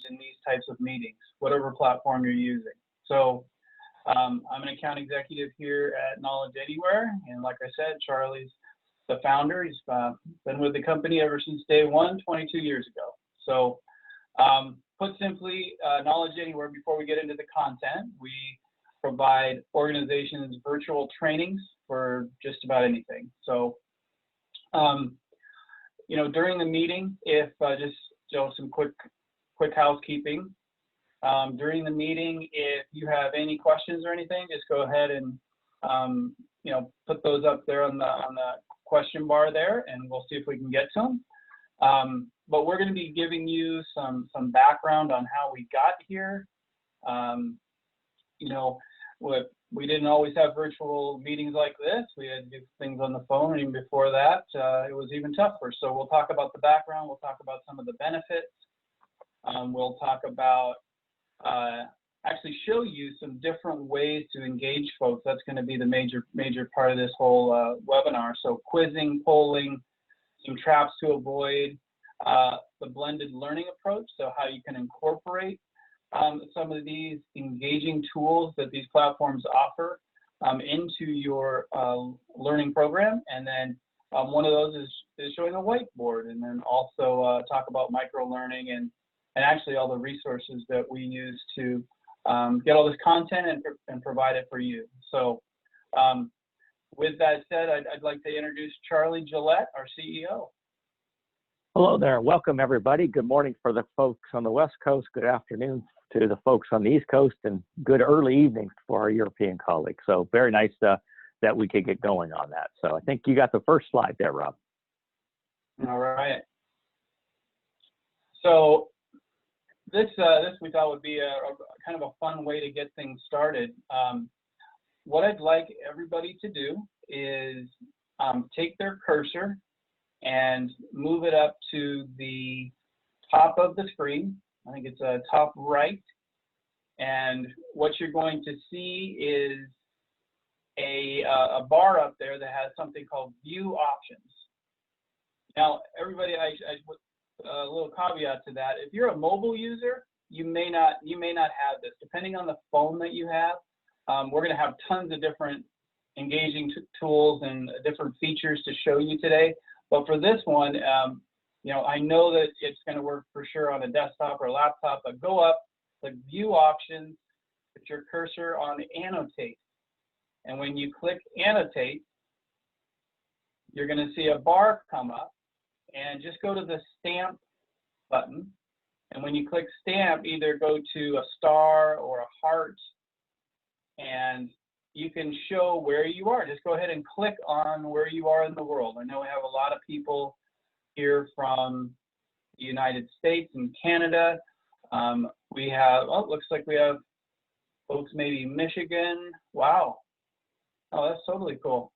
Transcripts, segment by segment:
in these types of meetings, whatever platform you're using. So I'm an account executive here at Knowledge Anywhere, and like I said, Charlie's the founder. He's been with the company ever since day one, 22 years ago. So put simply, Knowledge Anywhere, before we get into the content, we provide organizations virtual trainings for just about anything. So, you know, during the meeting, if just some quick housekeeping. During the meeting, if you have any questions or anything, just go ahead and you know, put those up there on the question bar there, and we'll see if we can get to them. But we're going to be giving you some background on how we got here. You know, we didn't always have virtual meetings like this. We had to do things on the phone, and even before that, it was even tougher. So we'll talk about the background. We'll talk about some of the benefits. We'll talk about actually show you some different ways to engage folks. That's going to be the major part of this whole webinar. So quizzing, polling, some traps to avoid, the blended learning approach, so how you can incorporate some of these engaging tools that these platforms offer into your learning program. And then one of those is showing a whiteboard, and then also talk about micro-learning and actually all the resources that we use to get all this content and provide it for you. So with that said, I'd like to introduce Charlie Gillette, our CEO. Hello there. Welcome, everybody. Good morning for the folks on the West Coast. Good afternoon to the folks on the East Coast, and good early evenings for our European colleagues. So very nice that we could get going on that. So I think you got the first slide there, Rob. All right. So this we thought would be a kind of a fun way to get things started. What I'd like everybody to do is take their cursor and move it up to the top of the screen. I think it's top right. And what you're going to see is a bar up there that has something called View Options. Now, everybody, a little caveat to that: if you're a mobile user, you may not have this. Depending on the phone that you have, we're going to have tons of different engaging tools and different features to show you today. But for this one, you know, I know that it's going to work for sure on a desktop or a laptop. But go up the View Options, put your cursor on Annotate, and when you click Annotate, you're going to see a bar come up. And just go to the Stamp button. And when you click Stamp, either go to a star or a heart, and you can show where you are. Just go ahead and click on where you are in the world. I know we have a lot of people here from the United States and Canada. We have, oh, looks like we have folks maybe Michigan. Wow. Oh, that's totally cool.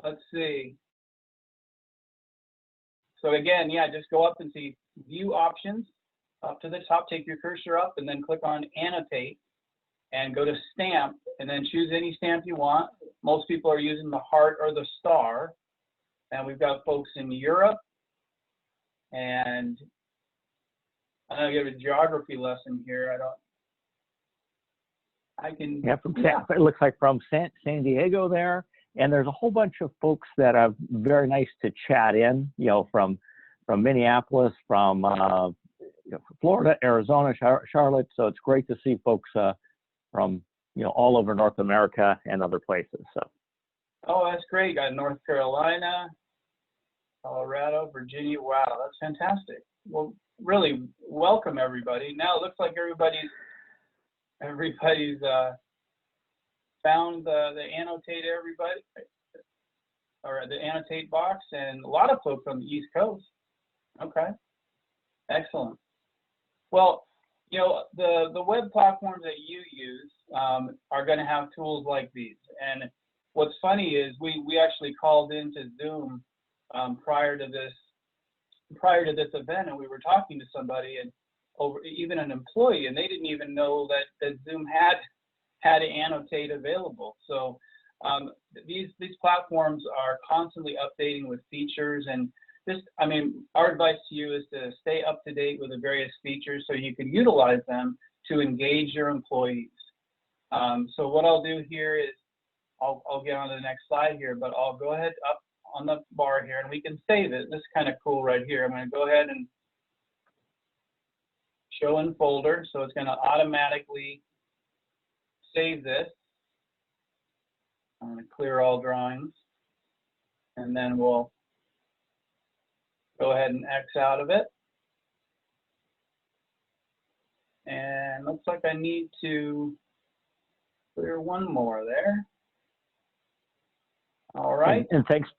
Let's see. So again, yeah, just go up and see View Options, up to the top, take your cursor up, and then click on Annotate, and go to Stamp, and then choose any stamp you want. Most people are using the heart or the star, and we've got folks in Europe, and I'm gonna give a geography lesson here. It looks like from San Diego there. And there's a whole bunch of folks that are very nice to chat in, you know, from Minneapolis, from you know, Florida, Arizona, Charlotte. So it's great to see folks from, you know, all over North America and other places. So. Oh, that's great. Got North Carolina, Colorado, Virginia. Wow, that's fantastic. Well, really welcome everybody. Now it looks like everybody's found the Annotate everybody, or the Annotate box, and a lot of folks on the East Coast. Okay, excellent. Well, you know, the web platforms that you use are going to have tools like these. And what's funny is we actually called into Zoom prior to this event, and we were talking to somebody, and even an employee, and they didn't even know that Zoom had Annotate available. So these platforms are constantly updating with features, and just, I mean, our advice to you is to stay up to date with the various features so you can utilize them to engage your employees. So what I'll do here is I'll get on to the next slide here, but I'll go ahead up on the bar here and we can save it. This is kind of cool right here. I'm going to go ahead and show in folder. So it's going to automatically save this. I'm going to clear all drawings and then we'll go ahead and X out of it. And looks like I need to clear one more there. All right. And thanks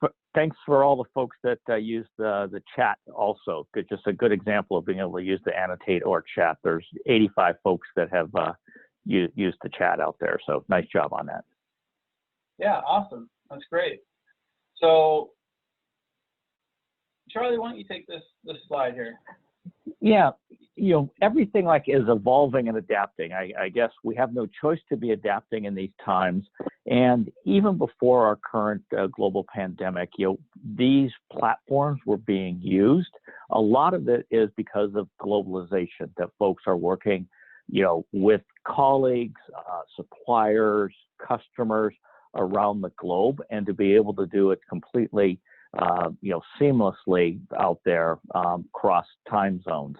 for all the folks that use the chat also. Just a good example of being able to use the annotate or chat. There's 85 folks that have used the chat out there. So nice job on that. Yeah, awesome. That's great. So Charlie, why don't you take this slide here? Yeah, everything is evolving and adapting. I guess we have no choice to be adapting in these times. And even before our current global pandemic, these platforms were being used. A lot of it is because of globalization, that folks are working, with colleagues, suppliers, customers around the globe, and to be able to do it completely seamlessly out there across time zones.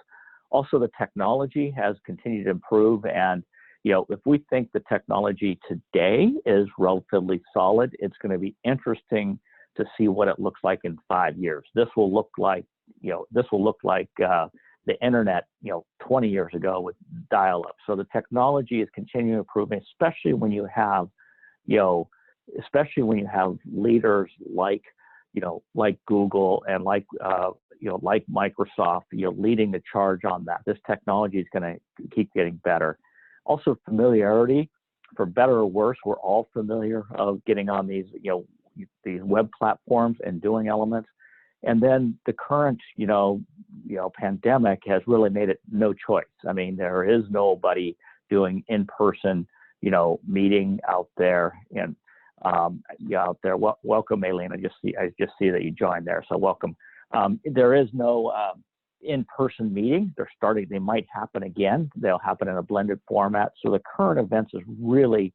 Also, the technology has continued to improve, and if we think the technology today is relatively solid, it's going to be interesting to see what it looks like in 5 years. This will look like the internet 20 years ago with dial-up. So the technology is continuing improving, especially when you have leaders like Google and like Microsoft, leading the charge on that. This technology is going to keep getting better. Also, familiarity, for better or worse, we're all familiar of getting on these web platforms and doing elements. And then the current pandemic has really made it no choice. I mean, there is nobody doing in-person meeting out there. And out there. Welcome, Aileen. I just see that you joined there, so welcome. There is no in-person meeting. They might happen again. They'll happen in a blended format. So the current events has really,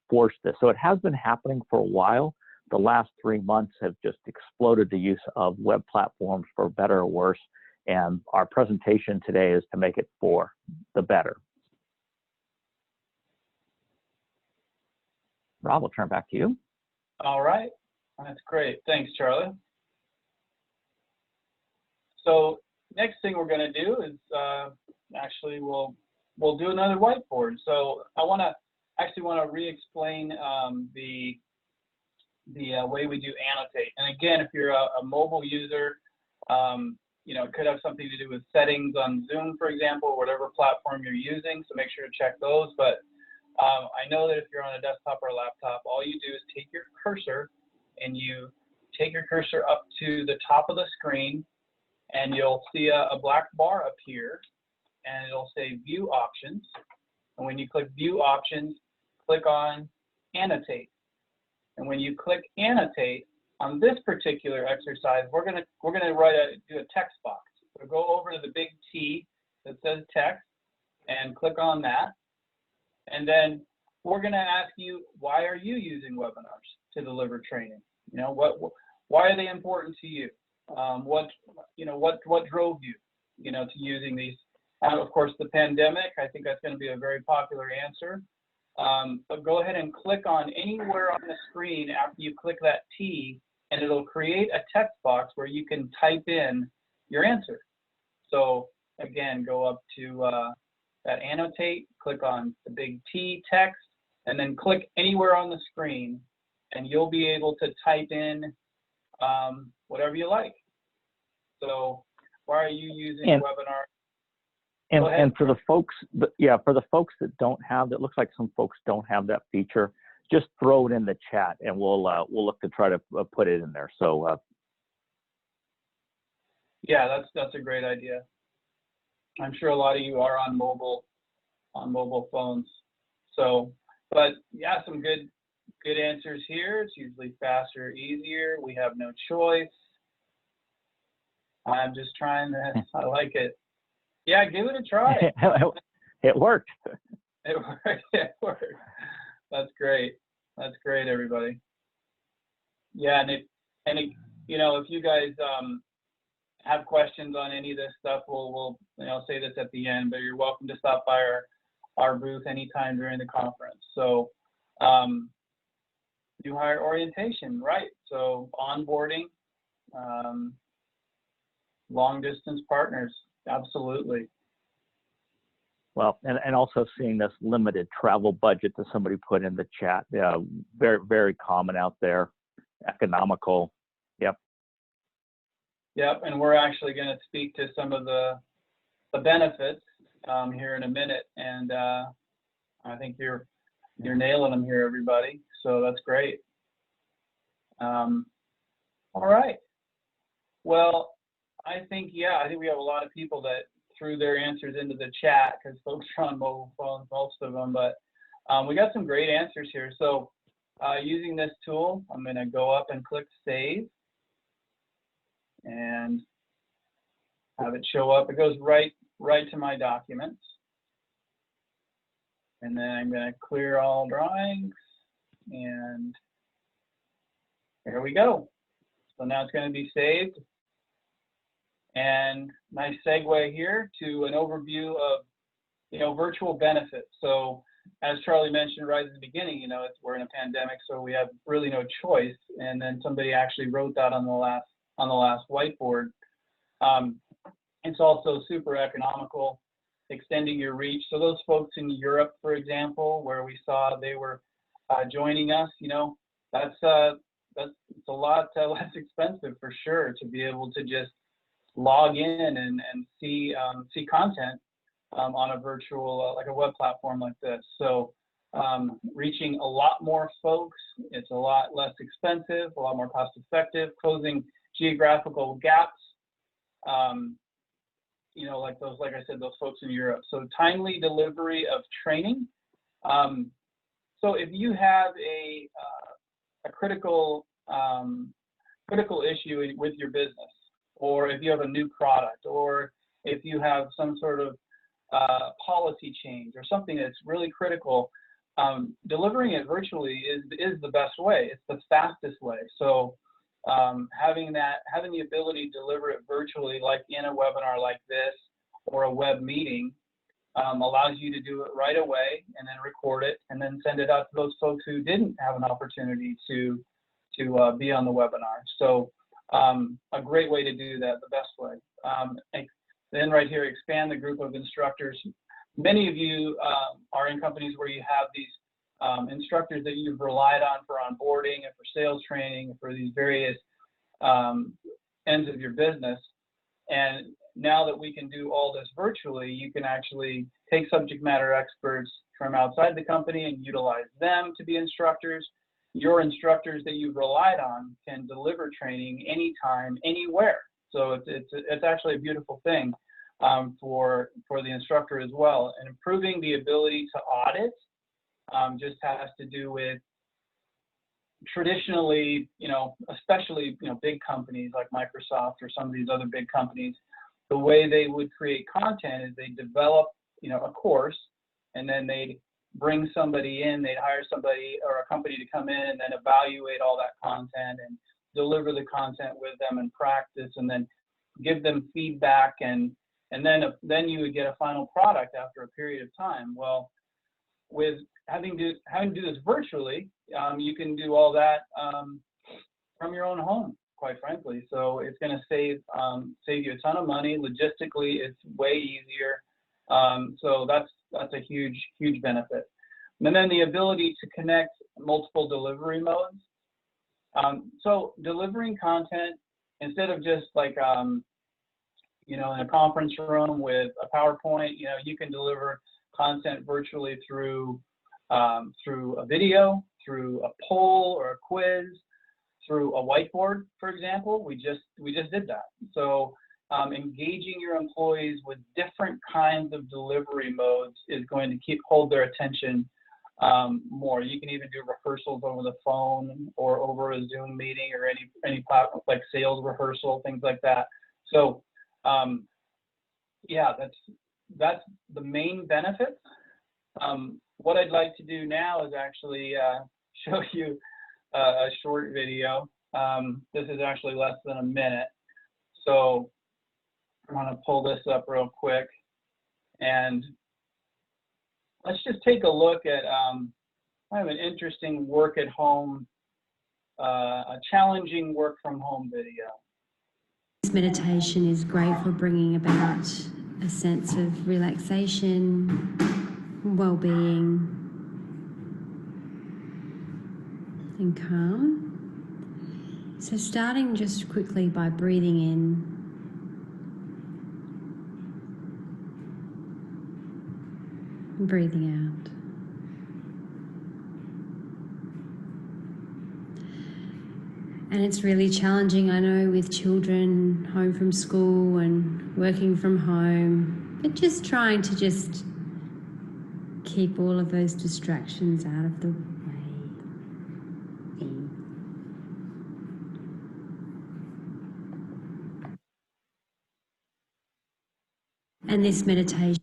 forced this. So it has been happening for a while. The last 3 months have just exploded the use of web platforms for better or worse. And our presentation today is to make it for the better. Rob, we'll turn back to you. All right, that's great. Thanks, Charlie. So next thing we're going to do is actually we'll do another whiteboard. So I want to re-explain the way we do annotate. And again, if you're a mobile user, it could have something to do with settings on Zoom, for example, or whatever platform you're using. So make sure to check those. But I know that if you're on a desktop or a laptop, all you do is take your cursor and you take your cursor up to the top of the screen, and you'll see a black bar up here, and it'll say View Options. And when you click View Options, click on Annotate. And when you click Annotate, on this particular exercise, we're gonna do a text box. So go over to the big T that says Text and click on that. And then we're going to ask you, why are you using webinars to deliver training? Why are they important to you? What drove you, to using these? Of course, the pandemic, I think that's going to be a very popular answer. But go ahead and click on anywhere on the screen after you click that T, and it'll create a text box where you can type in your answer. So again, go up to that Annotate, click on the big T, Text, and then click anywhere on the screen, and you'll be able to type in whatever you like. So why are you using webinar? And for the folks, for the folks that don't have, that looks like some folks don't have that feature, just throw it in the chat, and we'll look to try to put it in there. So yeah, that's a great idea. I'm sure a lot of you are on mobile phones. So, but yeah, some good answers here. It's usually faster, easier. We have no choice. I'm just trying this. I like it. Yeah, give it a try. It worked. It worked. It worked. That's great. That's great, everybody. Yeah, you know, if you guys have questions on any of this stuff, we'll say this at the end, but you're welcome to stop by our booth anytime during the conference. So new hire orientation, right? So onboarding, long distance partners, absolutely. Well, and also seeing this limited travel budget that somebody put in the chat, very, very common out there, economical. Yep. Yep, and we're actually going to speak to some of the benefits here in a minute, and I think you're nailing them here, everybody. So that's great. All right. Well, I think we have a lot of people that threw their answers into the chat because folks are on mobile phones, most of them, but we got some great answers here. So using this tool, I'm going to go up and click Save and have it show up. It goes right to my documents. And then I'm going to clear all drawings, and there we go. So now it's going to be saved. And nice segue here to an overview of, virtual benefits. So as Charlie mentioned right at the beginning, we're in a pandemic, so we have really no choice. And then somebody actually wrote that on the last whiteboard. It's also super economical, extending your reach. So those folks in Europe, for example, where we saw they were joining us, that's a lot less expensive for sure to be able to just log in and see content on a virtual, like a web platform like this. So reaching a lot more folks, it's a lot less expensive, a lot more cost effective, closing geographical gaps, like I said, those folks in Europe. So timely delivery of training. So if you have a critical issue with your business, or if you have a new product, or if you have some sort of policy change or something that's really critical, delivering it virtually is the best way. It's the fastest way. So having the ability to deliver it virtually, like in a webinar like this or a web meeting, allows you to do it right away and then record it and then send it out to those folks who didn't have an opportunity to be on the webinar. So a great way to do that, the best way. Then right here, expand the group of instructors. Many of you are in companies where you have these instructors that you've relied on for onboarding and for sales training and for these various ends of your business. And now that we can do all this virtually, you can actually take subject matter experts from outside the company and utilize them to be instructors. Your instructors that you've relied on can deliver training anytime, anywhere. So it's actually a beautiful thing for the instructor as well. And improving the ability to audit just has to do with traditionally, especially big companies like Microsoft or some of these other big companies, the way they would create content is they develop a course, and then they'd bring somebody in, they'd hire somebody or a company to come in and then evaluate all that content and deliver the content with them and practice, and then give them feedback, and then you would get a final product after a period of time. Well, with having to do this virtually, you can do all that from your own home, quite frankly. So it's going to save you a ton of money. Logistically, it's way easier. So that's a huge benefit. And then the ability to connect multiple delivery modes. So delivering content, instead of just like in a conference room with a PowerPoint, you can deliver content virtually through a video, through a poll or a quiz, through a whiteboard, for example. We just did that. So engaging your employees with different kinds of delivery modes is going to hold their attention more. You can even do rehearsals over the phone or over a Zoom meeting or any platform, like sales rehearsal, things like that. So yeah, that's the main benefit. What I'd like to do now is actually show you a short video. This is actually less than a minute. So I'm going to pull this up real quick, and let's just take a look at kind of an interesting work at home, a challenging work from home video. This meditation is great for bringing about a sense of relaxation, well-being, and calm. So starting just quickly by breathing in and breathing out. And it's really challenging, I know, with children home from school and working from home, but just trying to just keep all of those distractions out of the way. And this meditation.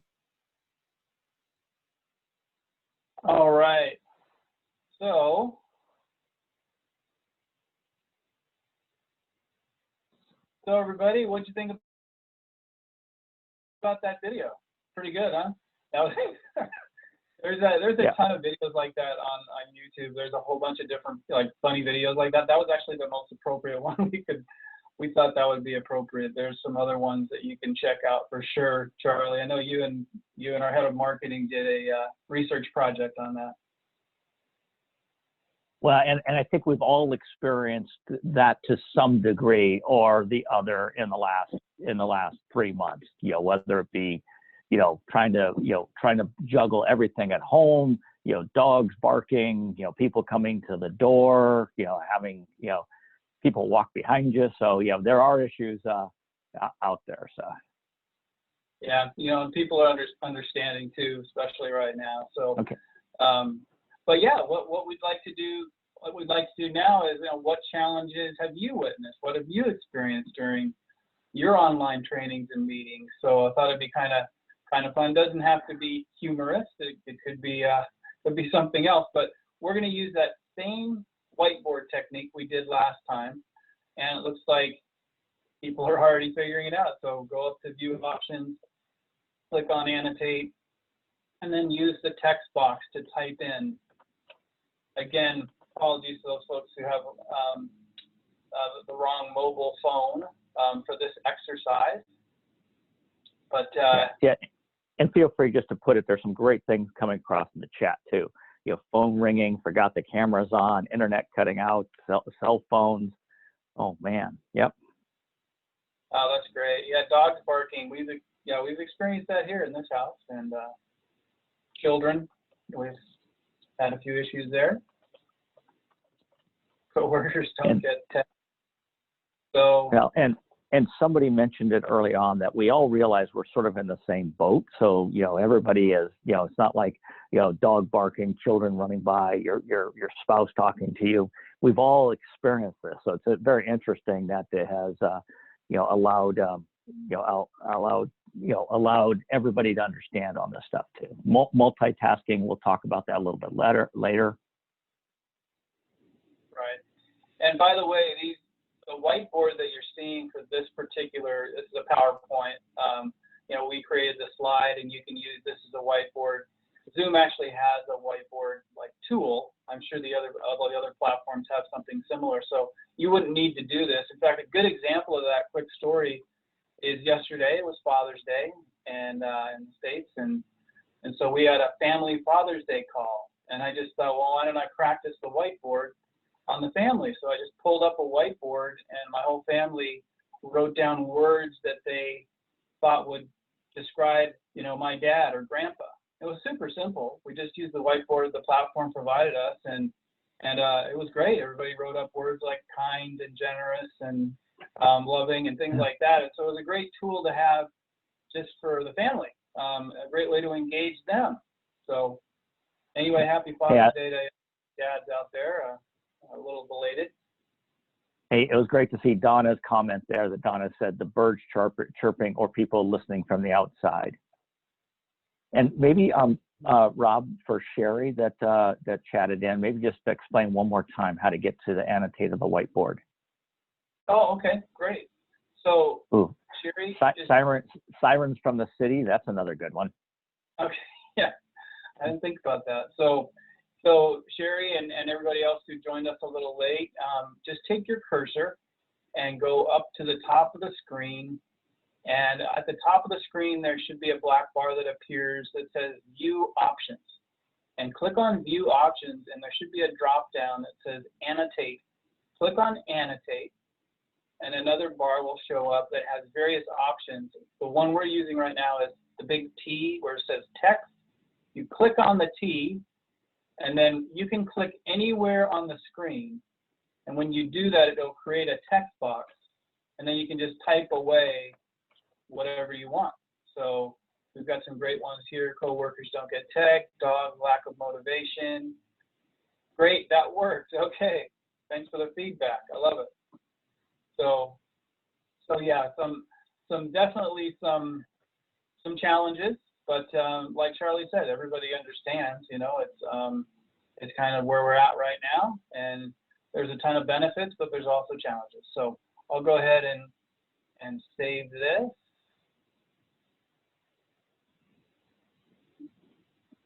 All right. So everybody, what'd you think about that video? Pretty good, huh? That was there's a ton of videos like that on YouTube. There's a whole bunch of different like funny videos like that. That was actually the most appropriate one we thought that would be appropriate. There's some other ones that you can check out for sure, Charlie. I know you and our head of marketing did a research project on that. Well, and I think we've all experienced that to some degree or the other in the last 3 months. You know, whether it be, trying to juggle everything at home, dogs barking, people coming to the door, having, people walk behind you. So, there are issues out there. So. Yeah, and people are understanding too, especially right now. So. Okay. But yeah, what we'd like to do now is, what challenges have you witnessed? What have you experienced during your online trainings and meetings? So I thought it'd be kind of fun. It doesn't have to be humorous. It could be something else. But we're going to use that same whiteboard technique we did last time, and it looks like people are already figuring it out. So go up to View Options, click on Annotate, and then use the text box to type in. Again, apologies to those folks who have the wrong mobile phone for this exercise. But yeah, and feel free just to put it. There's some great things coming across in the chat too. Phone ringing, forgot the cameras on, internet cutting out, cell phones. Oh man, yep. Oh, that's great. Yeah, dogs barking. We've experienced that here in this house, and children. We've had a few issues there. Co-workers don't get text. So. Well, and somebody mentioned it early on that we all realize we're sort of in the same boat. So, everybody is, it's not like, dog barking, children running by, your spouse talking to you. We've all experienced this. So it's very interesting that it has, allowed everybody to understand on this stuff too. Multitasking, we'll talk about that a little bit later. Right. And by the way, the whiteboard that you're seeing for this is a PowerPoint. We created the slide, and you can use this as a whiteboard. Zoom actually has a whiteboard like tool. I'm sure all the other platforms have something similar. So you wouldn't need to do this. In fact, a good example of that quick story is yesterday. It was Father's Day and in the States, and so we had a family Father's Day call. And I just thought, well, why don't I practice the whiteboard on the family? So I just pulled up a whiteboard, and my whole family wrote down words that they thought would describe, my dad or grandpa. It was super simple. We just used the whiteboard the platform provided us, and it was great. Everybody wrote up words like kind and generous and loving and things like that. And so it was a great tool to have just for the family, a great way to engage them. So anyway, happy Father's Day to dads out there. A little belated. Hey, it was great to see Donna's comment there that Donna said the birds chirping or people listening from the outside. And maybe Rob, for Sherry that chatted in, maybe just explain one more time how to get to the annotate of the whiteboard. Oh, okay, great. So, Ooh. Sherry, sirens from the city, that's another good one. Okay, yeah, I didn't think about that. So Sherry and everybody else who joined us a little late, just take your cursor and go up to the top of the screen. And at the top of the screen, there should be a black bar that appears that says View Options. And click on View Options, and there should be a drop down that says Annotate. Click on Annotate, and another bar will show up that has various options. The one we're using right now is the big T where it says Text. You click on the T, and then you can click anywhere on the screen. And when you do that, it'll create a text box, and then you can just type away whatever you want. So we've got some great ones here. Coworkers don't get tech, dog, lack of motivation. Great, that worked. Okay, thanks for the feedback. I love it. So yeah, definitely some challenges, but like Charlie said, everybody understands. You know, it's kind of where we're at right now, and there's a ton of benefits, but there's also challenges. So I'll go ahead and save this.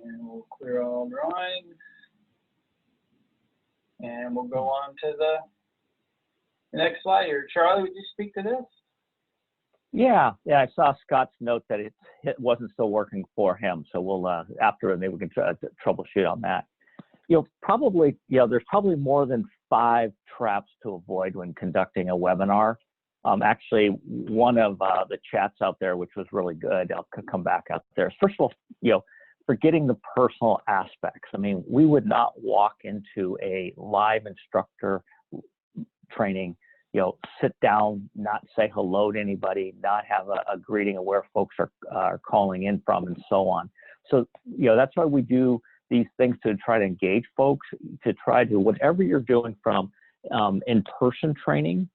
And we'll clear all drawings. And we'll go on to the next slide here. Charlie, would you speak to this? Yeah, I saw Scott's note that it wasn't still working for him. So we'll, after, maybe we can troubleshoot on that. There's probably more than 5 traps to avoid when conducting a webinar. Actually, one of the chats out there, which was really good, I'll come back out there. First of all, forgetting the personal aspects. I mean, we would not walk into a live instructor training, sit down, not say hello to anybody, not have a greeting of where folks are calling in from, and so on. So, that's why we do these things, to try to engage folks, to try to, whatever you're doing from in-person training,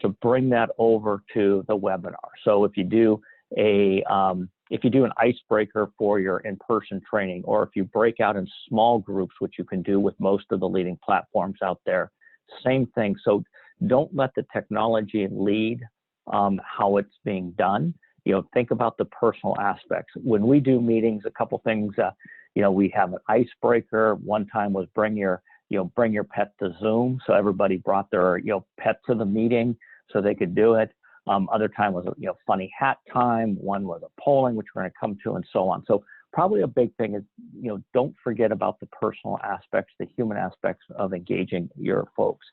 to bring that over to the webinar. So if you do an icebreaker for your in-person training, or if you break out in small groups, which you can do with most of the leading platforms out there, same thing. So don't let the technology lead how it's being done. Think about the personal aspects. When we do meetings, a couple things, we have an icebreaker. One time was bring your pet to Zoom. So everybody brought their, pet to the meeting so they could do it. Other time was, funny hat time. One was a polling, which we're going to come to, and so on. So probably a big thing is, don't forget about the personal aspects, the human aspects of engaging your folks.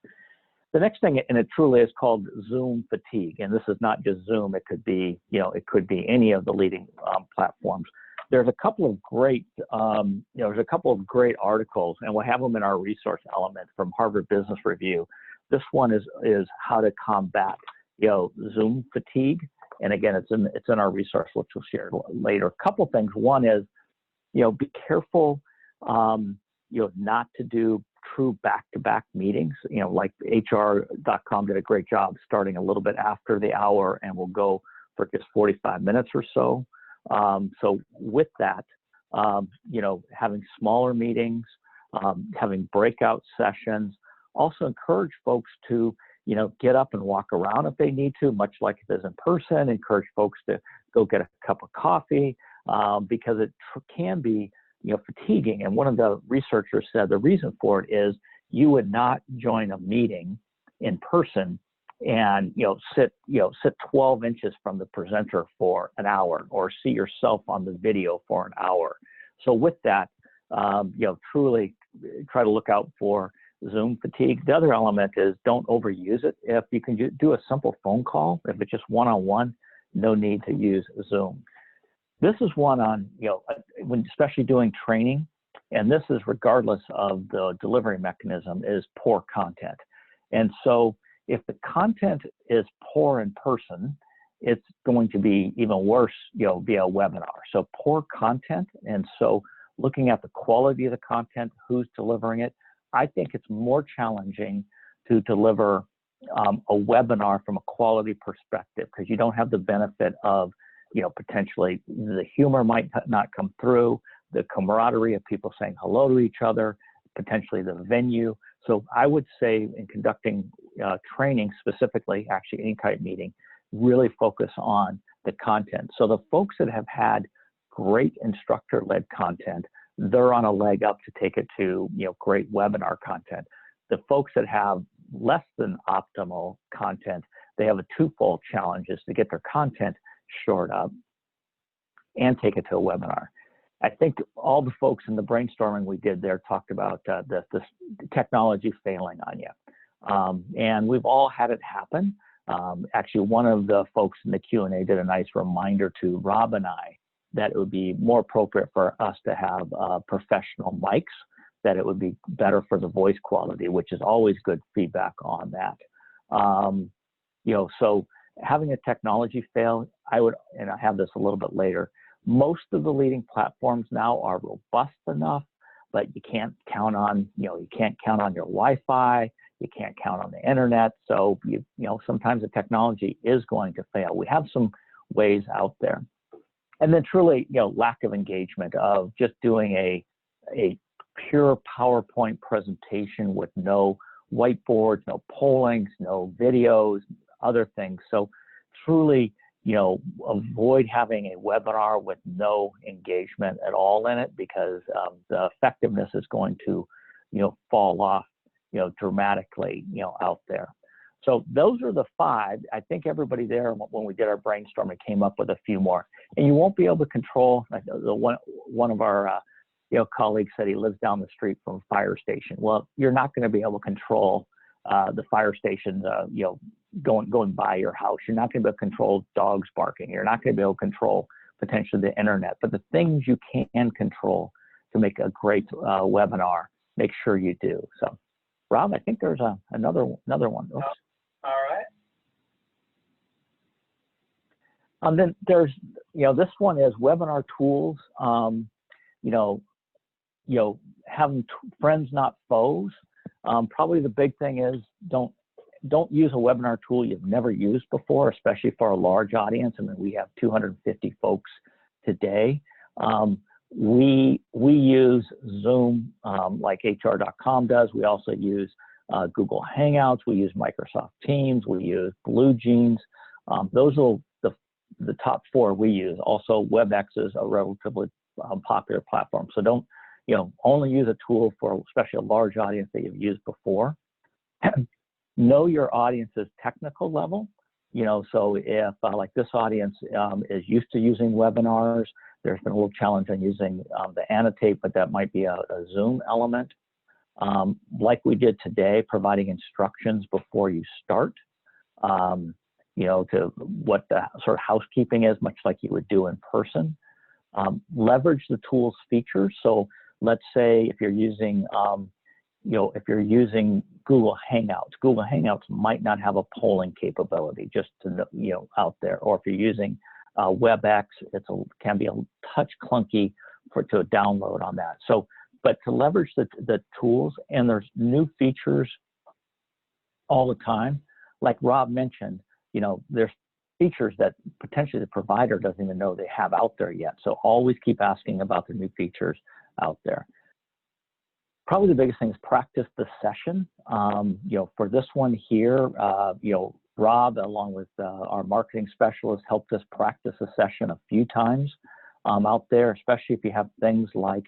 The next thing, and it truly is called Zoom fatigue. And this is not just Zoom. It could be, it could be any of the leading platforms. There's a couple of great, articles, and we'll have them in our resource element from Harvard Business Review. This one is how to combat, Zoom fatigue. And again, it's in our resource, which we'll share later. A couple things. One is, be careful, not to do true back-to-back meetings. Like HR.com did a great job starting a little bit after the hour, and we'll go for just 45 minutes or so. So with that, having smaller meetings, having breakout sessions, also encourage folks to, get up and walk around if they need to, much like it is in person. Encourage folks to go get a cup of coffee, because it can be, fatiguing. And one of the researchers said the reason for it is you would not join a meeting in person and sit 12 inches from the presenter for an hour, or see yourself on the video for an hour. So with that, truly try to look out for Zoom fatigue. The other element is don't overuse it. If you can do a simple phone call, if it's just one-on-one, no need to use Zoom. This is one on, when especially doing training, and this is regardless of the delivery mechanism, is poor content. And so if the content is poor in person, it's going to be even worse, via webinar. So poor content. And so looking at the quality of the content, who's delivering it, I think it's more challenging to deliver a webinar from a quality perspective, because you don't have the benefit of, potentially the humor might not come through, the camaraderie of people saying hello to each other, potentially the venue. So I would say in conducting training specifically, actually any type meeting, really focus on the content. So the folks that have had great instructor-led content, they're on a leg up to take it to, great webinar content. The folks that have less than optimal content, they have a twofold challenge, is to get their content shored up and take it to a webinar. I think all the folks in the brainstorming we did there talked about the technology failing on you. And we've all had it happen. Actually, one of the folks in the Q&A did a nice reminder to Rob and I that it would be more appropriate for us to have professional mics, that it would be better for the voice quality, which is always good feedback on that. So having a technology fail, and I have this a little bit later, most of the leading platforms now are robust enough, but you can't count on, you can't count on your Wi-Fi, you can't count on the internet. So, sometimes the technology is going to fail. We have some ways out there. And then truly, lack of engagement of just doing a pure PowerPoint presentation with no whiteboards, no pollings, no videos, other things. So truly, avoid having a webinar with no engagement at all in it, because the effectiveness is going to, fall off, dramatically, out there. So those are the 5. I think everybody there, when we did our brainstorming, came up with a few more. And you won't be able to control, like one of our colleagues said he lives down the street from a fire station. Well, you're not going to be able to control the fire stations, going by your house. You're not going to be able to control dogs barking. You're not going to be able to control potentially the internet. But the things you can control to make a great webinar, make sure you do. So, Rob, I think there's another one. Oops. All right. And then there's, this one is webinar tools. Having friends, not foes. Probably the big thing is don't use a webinar tool you've never used before, especially for a large audience. I mean, we have 250 folks today. We use Zoom like HR.com does. We also use Google Hangouts. We use Microsoft Teams. We use Blue Jeans. Those are the top 4 we use. Also, WebEx is a relatively popular platform. So don't, only use a tool for especially a large audience that you've used before. Know your audience's technical level. So if like this audience is used to using webinars, there's been a little challenge on using the annotate, but that might be a Zoom element. Like we did today, providing instructions before you start, to what the sort of housekeeping is, much like you would do in person. Leverage the tool's features. So let's say if you're using, if you're using Google Hangouts might not have a polling capability, just to out there. Or if you're using WebEx, can be a touch clunky to download on that. So, but to leverage the tools, and there's new features all the time. Like Rob mentioned, there's features that potentially the provider doesn't even know they have out there yet. So always keep asking about the new features out there. Probably the biggest thing is practice the session. For this one here, Rob, along with our marketing specialist, helped us practice a session a few times out there, especially if you have things like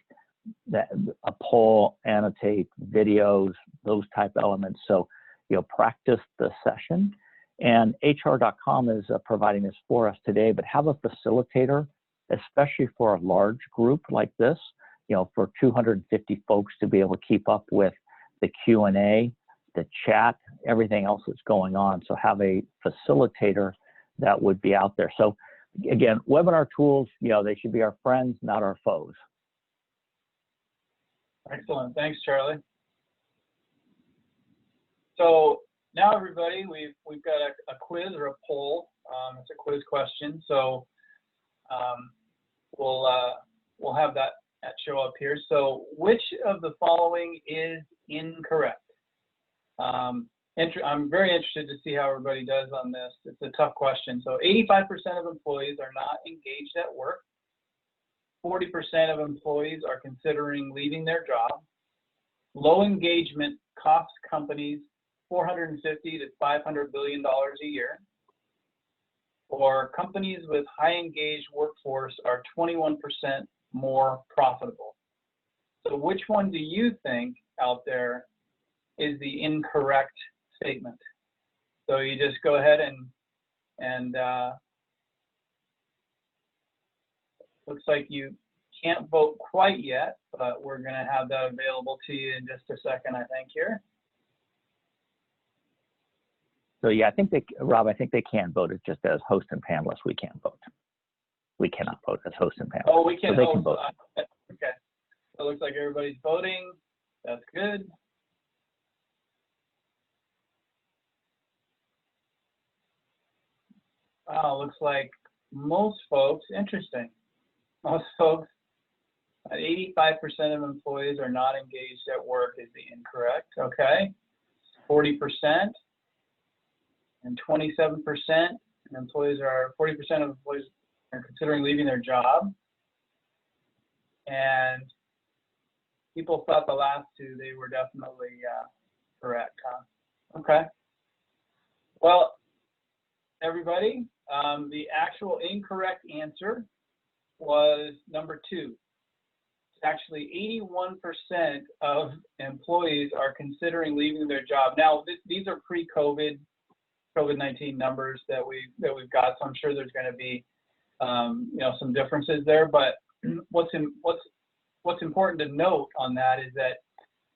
a poll, annotate, videos, those type elements. So, practice the session. And HR.com is providing this for us today, but have a facilitator, especially for a large group like this, for 250 folks to be able to keep up with the Q&A, the chat, everything else that's going on. So have a facilitator that would be out there. So again, webinar tools, they should be our friends, not our foes. Excellent. Thanks, Charlie. So now, everybody, we've got a quiz or a poll. It's a quiz question. So we'll have that show up here. So which of the following is incorrect? And I'm very interested to see how everybody does on this. It's a tough question. So 85% of employees are not engaged at work. 40% of employees are considering leaving their job. Low engagement costs companies $450 to $500 billion a year. Or companies with high engaged workforce are 21% more profitable. So which one do you think out there is the incorrect statement? So you just go ahead and looks like you can't vote quite yet, but we're going to have that available to you in just a second, I think, here. So yeah, I think Rob, I think they can vote. It's just as host and panelists, we can't vote. We cannot vote as host and panelists. Oh, we can. So they can vote. Okay. So it looks like everybody's voting. That's good. Wow, looks like most folks, interesting. Most folks, 85% of employees are not engaged at work is the incorrect. Okay. 40% and 27% employees are, 40% of employees are considering leaving their job. And people thought the last two, they were definitely correct, huh? Okay. Well, everybody, the actual incorrect answer was number 2. Actually, 81% of employees are considering leaving their job. Now, these are pre-COVID-19 numbers that we've got, so I'm sure there's going to be some differences there. But what's important to note on that is that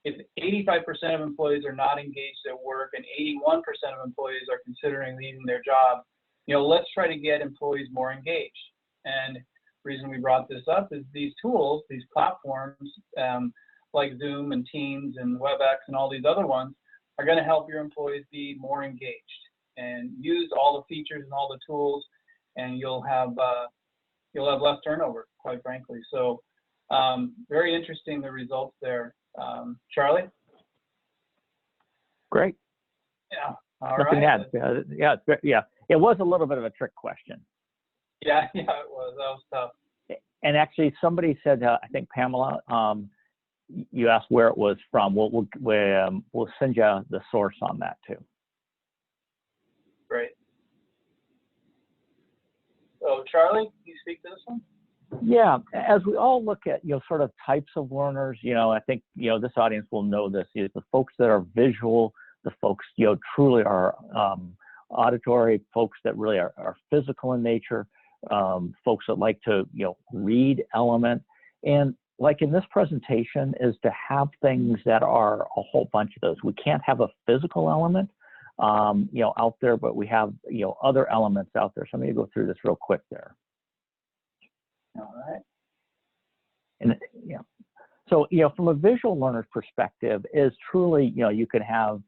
if 85% of employees are not engaged at work and 81% of employees are considering leaving their job, let's try to get employees more engaged. And the reason we brought this up is these tools, these platforms like Zoom and Teams and WebEx and all these other ones are going to help your employees be more engaged and use all the features and all the tools, and you'll have less turnover, quite frankly. So very interesting, the results there. Charlie? Great. Yeah. All Nothing right. to add. Yeah. It was a little bit of a trick question. Yeah, it was. That was tough. And actually, somebody said, I think Pamela, you asked where it was from. We'll send you the source on that too. Great. So, Charlie, can you speak to this one? Yeah, as we all look at sort of types of learners, I think this audience will know this. The folks that are visual, the folks truly are auditory, folks that really are physical in nature, folks that like to read element, and like in this presentation is to have things that are a whole bunch of those. We can't have a physical element out there, but we have other elements out there. So I'm going to go through this real quick there. All right. And so from a visual learner's perspective, is truly you can have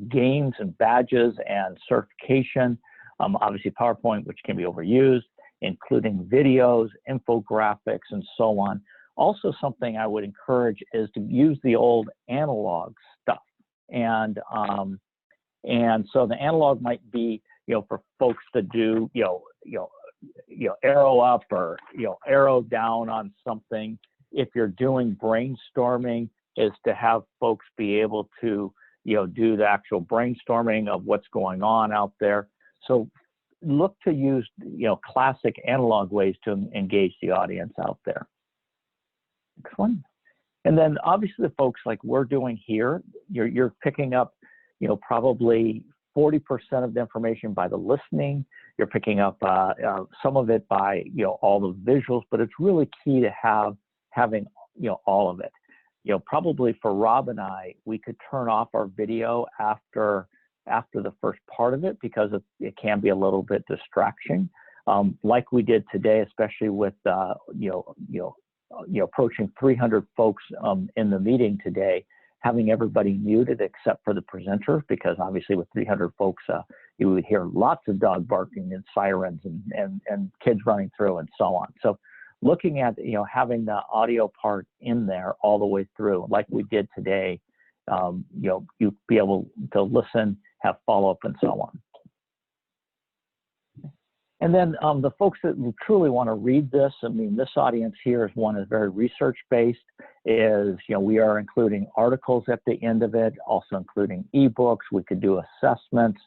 games and badges and certification, obviously PowerPoint, which can be overused, including videos, infographics, and so on. Also, something I would encourage is to use the old analog stuff, and so the analog might be for folks to do arrow up or arrow down on something. If you're doing brainstorming, is to have folks be able to do the actual brainstorming of what's going on out there. So look to use classic analog ways to engage the audience out there. Next one. And then obviously the folks like we're doing here, you're picking up probably 40% of the information by the listening. You're picking up some of it by all the visuals, but it's really key to having all of it. Probably for Rob and I, we could turn off our video after the first part of it because it can be a little bit distraction, like we did today, especially with approaching 300 folks in the meeting today, having everybody muted except for the presenter, because obviously with 300 folks, you would hear lots of dog barking and sirens and kids running through and so on. So looking at having the audio part in there all the way through, like we did today, you'd be able to listen have follow-up and so on. And then the folks that truly want to read this, I mean, this audience here is one is very research-based, is, you know, we are including articles at the end of it, also including ebooks. We could do assessments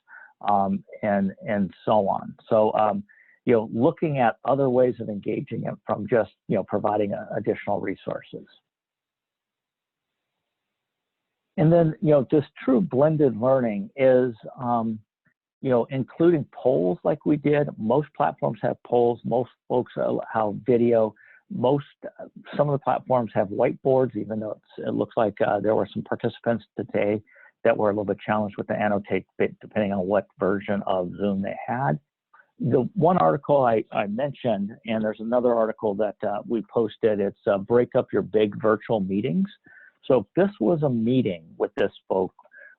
and so on. So, you know, looking at other ways of engaging it from just, you know, providing additional resources. And then, you know, just true blended learning is, you know, including polls like we did. Most platforms have polls. Most folks have video. Some of the platforms have whiteboards, even though it looks like there were some participants today that were a little bit challenged with the annotate bit, depending on what version of Zoom they had. The one article I mentioned, and there's another article that we posted, it's break up your big virtual meetings. So if this was a meeting with this folk,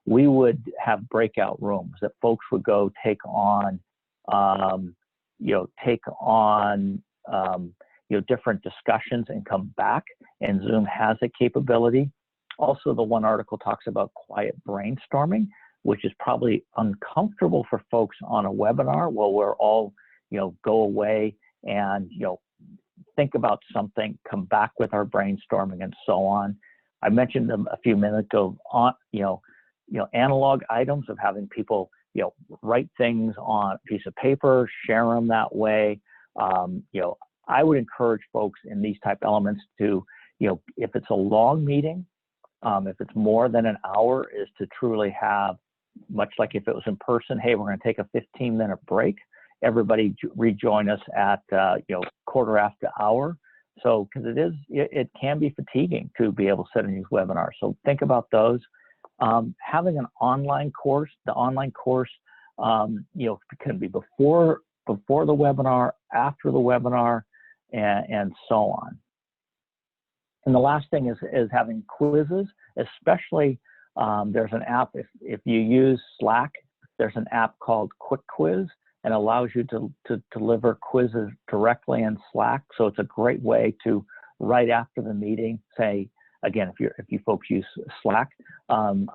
we would have breakout rooms that folks would go take on, you know, different discussions and come back, and Zoom has a capability. Also, the one article talks about quiet brainstorming, which is probably uncomfortable for folks on a webinar while we're all, you know, go away and, you know, think about something, come back with our brainstorming and so on. I mentioned them a few minutes ago on, you know, analog items of having people, you know, write things on a piece of paper, share them that way. You know, I would encourage folks in these type elements to, you know, if it's a long meeting, if it's more than an hour, is to truly have, much like if it was in person, hey, we're going to take a 15-minute break. Everybody rejoin us at, you know, quarter after hour. So, because it can be fatiguing to be able to sit in these webinars. So think about those. Having an online course, the online course, you know, can be before the webinar, after the webinar, and so on. And the last thing is having quizzes, especially there's an app, if you use Slack, there's an app called Quick Quiz, and allows you to deliver quizzes directly in Slack. So it's a great way to, right after the meeting, say, again, if you folks use Slack,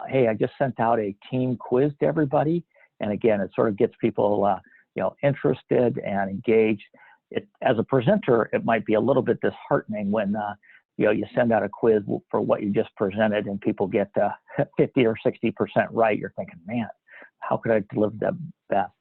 hey, I just sent out a team quiz to everybody. And again, it sort of gets people, you know, interested and engaged. As a presenter, it might be a little bit disheartening when, you know, you send out a quiz for what you just presented and people get 50 or 60% right. You're thinking, man, how could I deliver that best?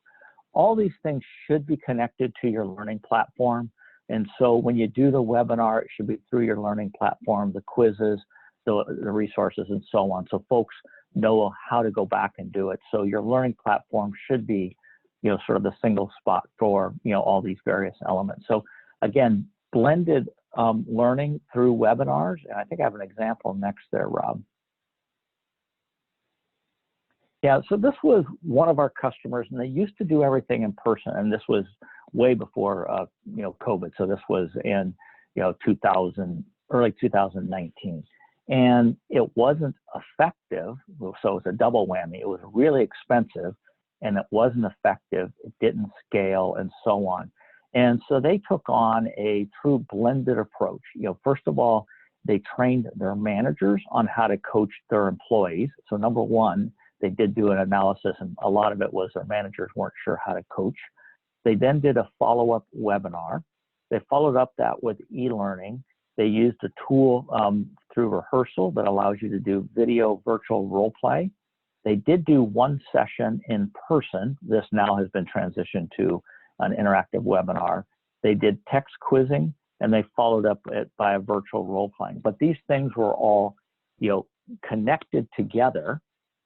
All these things should be connected to your learning platform. And so when you do the webinar, it should be through your learning platform, the quizzes, the resources, and so on. So folks know how to go back and do it. So your learning platform should be, you know, sort of the single spot for, you know, all these various elements. So again, blended learning through webinars. And I think I have an example next there, Rob. Yeah, so this was one of our customers, and they used to do everything in person, and this was way before, you know, COVID. So this was in, you know, early 2019, and it wasn't effective. So it was a double whammy. It was really expensive, and it wasn't effective. It didn't scale, and so on. And so they took on a true blended approach. You know, first of all, they trained their managers on how to coach their employees. So number one, they did do an analysis, and a lot of it was their managers weren't sure how to coach. They then did a follow-up webinar. They followed up that with e-learning. They used a tool through Rehearsal that allows you to do video virtual role play. They did do one session in person. This now has been transitioned to an interactive webinar. They did text quizzing, and they followed up it by a virtual role playing. But these things were all, you know, connected together.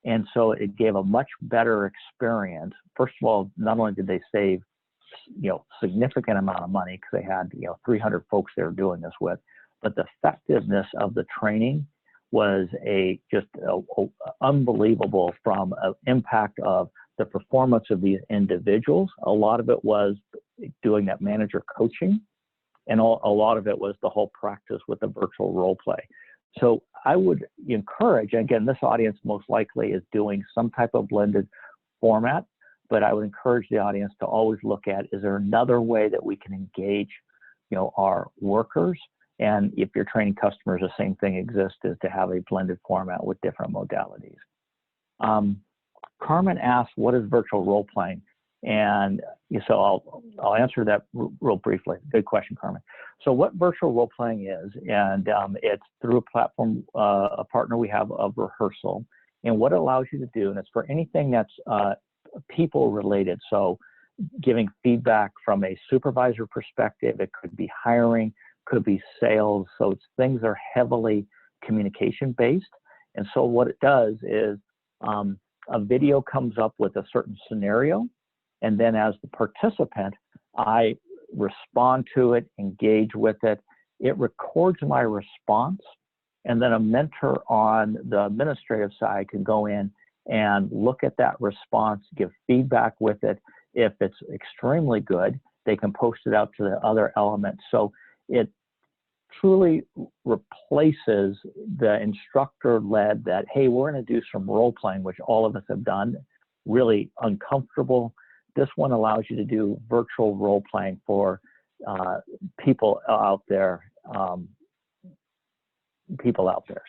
And so it gave a much better experience. First of all, not only did they save, you know, significant amount of money because they had, you know, 300 folks they were doing this with, but the effectiveness of the training was just unbelievable from an impact of the performance of these individuals. A lot of it was doing that manager coaching, and a lot of it was the whole practice with the virtual role play. So I would encourage, again, this audience most likely is doing some type of blended format, but I would encourage the audience to always look at, is there another way that we can engage, you know, our workers? And if you're training customers, the same thing exists, is to have a blended format with different modalities. Carmen asked, what is virtual role playing? And so I'll answer that real briefly. Good question, Carmen. So what virtual role playing is, and it's through a platform, a partner we have of Rehearsal. And what it allows you to do, and it's for anything that's people related. So giving feedback from a supervisor perspective, it could be hiring, could be sales. So it's things that are heavily communication based. And so what it does is a video comes up with a certain scenario. And then as the participant, I respond to it, engage with it. It records my response. And then a mentor on the administrative side can go in and look at that response, give feedback with it. If it's extremely good, they can post it out to the other elements. So it truly replaces the instructor-led that, hey, we're going to do some role-playing, which all of us have done, really uncomfortable. This one allows you to do virtual role-playing for people out there.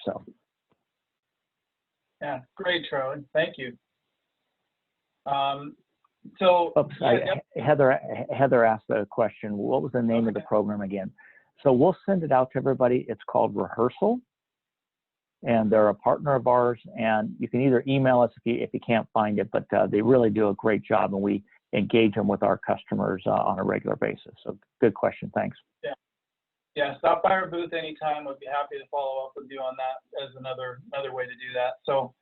So. Yeah, great, Charlie. Thank you. So, oops, Heather asked a question. What was the name of the program again? So we'll send it out to everybody. It's called Rehearsal, and they're a partner of ours. And you can either email us if you can't find it, but they really do a great job, and we engage them with our customers on a regular basis. So good question. Thanks. Yeah. Stop by our booth anytime. We'd be happy to follow up with you on that as another way to do that. So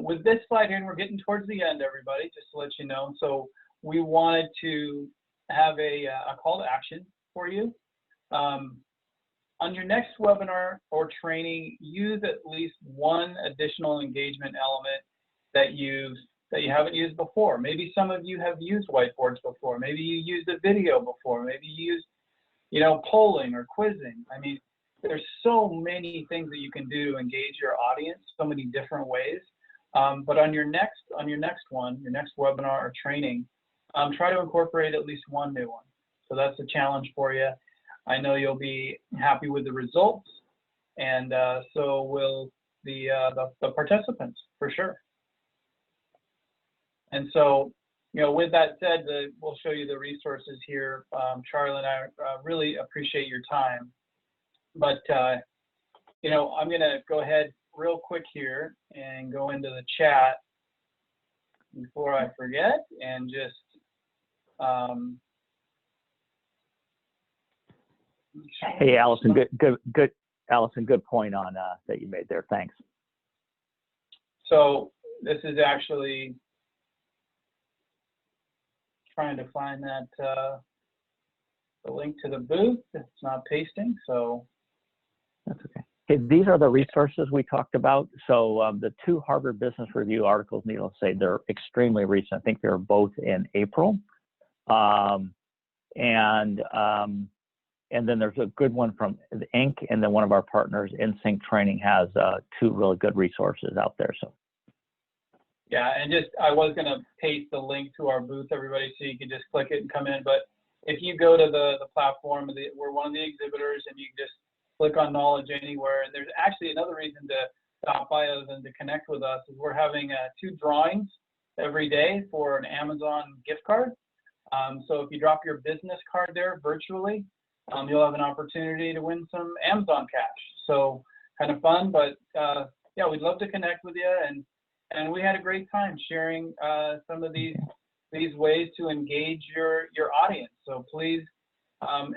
with this slide here, and we're getting towards the end, everybody, just to let you know. So we wanted to have a call to action for you. On your next webinar or training, use at least one additional engagement element that you haven't used before. Maybe some of you have used whiteboards before. Maybe you used a video before. Maybe you used, polling or quizzing. I mean, there's so many things that you can do to engage your audience, so many different ways. But on your next webinar or training, try to incorporate at least one new one. So that's a challenge for you. I know you'll be happy with the results, and so will the participants for sure. And so, with that said, we'll show you the resources here. Charlie and I really appreciate your time, but I'm going to go ahead real quick here and go into the chat before I forget, and just hey, Allison, good, Allison, good point on that you made there. Thanks. So this is actually trying to find that the link to the booth. It's not pasting, so that's okay. Okay, these are the resources we talked about. So the 2 Harvard Business Review articles, needless to say, they're extremely recent. I think they're both in April. And then there's a good one from the Inc. And then one of our partners, InSync Training, has 2 really good resources out there. So. Yeah, and I was going to paste the link to our booth, everybody, so you can just click it and come in. But if you go to the platform, we're one of the exhibitors, and you can just click on Knowledge Anywhere. And there's actually another reason to stop by us and to connect with us is we're having 2 drawings every day for an Amazon gift card. So if you drop your business card there virtually, you'll have an opportunity to win some Amazon cash. So kind of fun, but yeah, we'd love to connect with you. And we had a great time sharing some of these ways to engage your audience. So please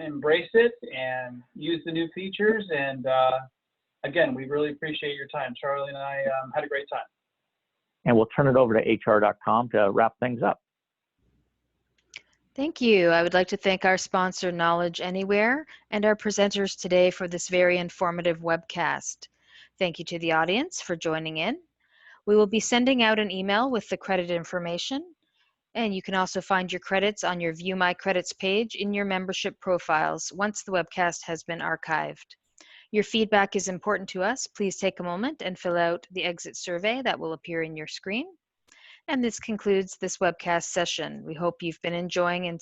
embrace it and use the new features. And again, we really appreciate your time. Charlie and I had a great time. And we'll turn it over to hr.com to wrap things up. Thank you. I would like to thank our sponsor, Knowledge Anywhere, and our presenters today for this very informative webcast. Thank you to the audience for joining in. We will be sending out an email with the credit information, and you can also find your credits on your View My Credits page in your membership profiles once the webcast has been archived. Your feedback is important to us. Please take a moment and fill out the exit survey that will appear in your screen. And this concludes this webcast session. We hope you've been enjoying and